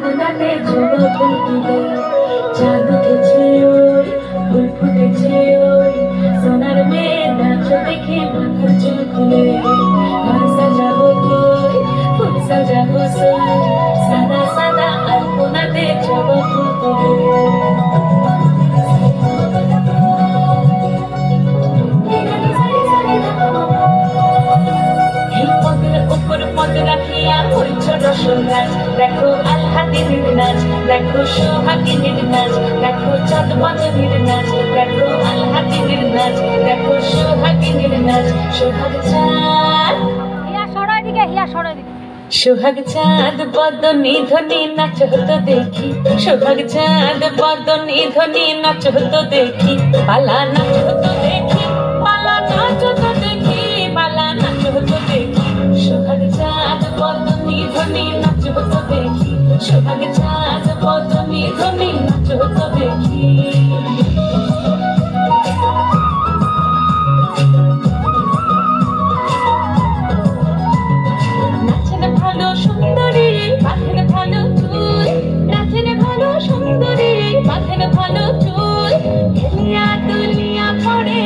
আলপনাতে জবা ফুল তুলে চাঁদ উঠেছে ওই ফুল ফুটেছে ওই সোনার মেয়ে নাচ দেখে মাথার চুল খুলে ঘর সাজাবো কই ফুল সাজাবো সই সাদা সাদা আলপনাতে জবা ফুল তুলে দেখো আলহাদিনীর নাচ দেখো সোহাগিনীর নাচ দেখো চাঁদ বাঁধনীর নাচ দেখো আলহাদিনীর নাচ দেখো সোহাগিনীর নাচ সোহাগ চাঁদ সোহাগ চাঁদ বদনী ধ্বনি নাচ হতো দেখি সোহাগ চাঁদ বদনী ধ্বনি নাচ হতো দেখি পালা নাচ হতো দেখি পালা নাচ হতো দেখি পালা নাচ হতো দেখি সোহাগ চাঁদ বদনী ধ্বনি নাচ হতো দেখি সোহাগ চাঁদ বদনী ধ্বনি নাচ হতো দেখি নাচেন ভালো সুন্দরী বাঁধেন ভালো চুল নাচেন ভালো সুন্দরী বাঁধেন ভালো চুল হেলিয়া দুলিয়া পড়ে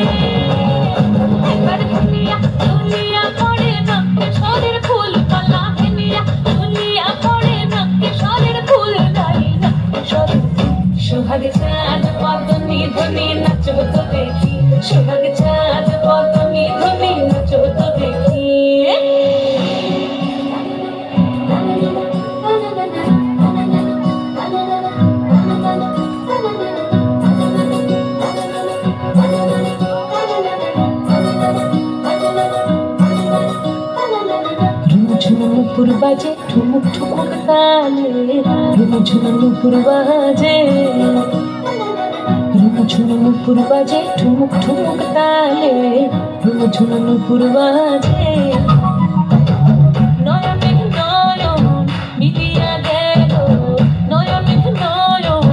একবার দুলিয়া দুলিয়া পড়ে নক্কে সরের ফুল পালা হেলিয়া দুলিয়া পড়ে নক্কে সরের ফুল লাই নক্কে সরের সোহাগ চাঁদ বদনী ধ্বনি নাচ হতো দেখি সোহাগ চাঁদ বদনী ধ্বনি নাচ হতো দেখি নুপুর বাজে ঠুমুক ঠুমুক তালে ঝুমঝুম নুপুর বাজে ঝুমঝুম নুপুর বাজে ঠুমুক ঠুমুক তালে ঝুমঝুম নুপুর বাজে নয়নে নয়ন মিলিয়া গেল নয়নে নয়ন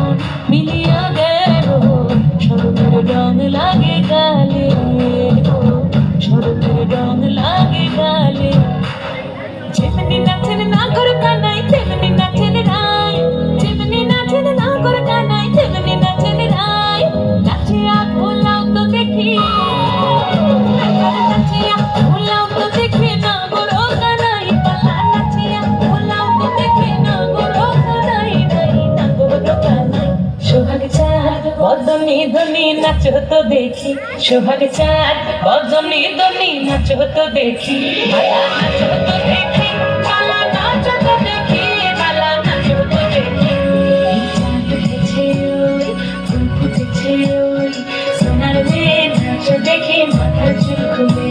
মিলিয়া গেল শরতের রং লাগে গালে শরতের রং লাগে গালে যেমনি নাচেন নাগর কানাই তেমনি নাচেন রায় যেমনি নাচেন নাগর কানাই তেমনি নাচেন রায় নাচিয়া ভোলাও তো দেখি নাচিয়া ভোলাও তো দেখি নাগর কানাই পালা নাচিয়া ভোলাও তো দেখি নাগর কানাই নাই নাগর কানাই সোহাগ চাঁদ বদনী ধ্বনি নাচ হতো দেখি সোহাগ চাঁদ বদনী ধ্বনি নাচ হতো দেখি পালা নাচ হতো দেখি সোনার মেয়ে নাচ দেখে মাথার চুল খুলে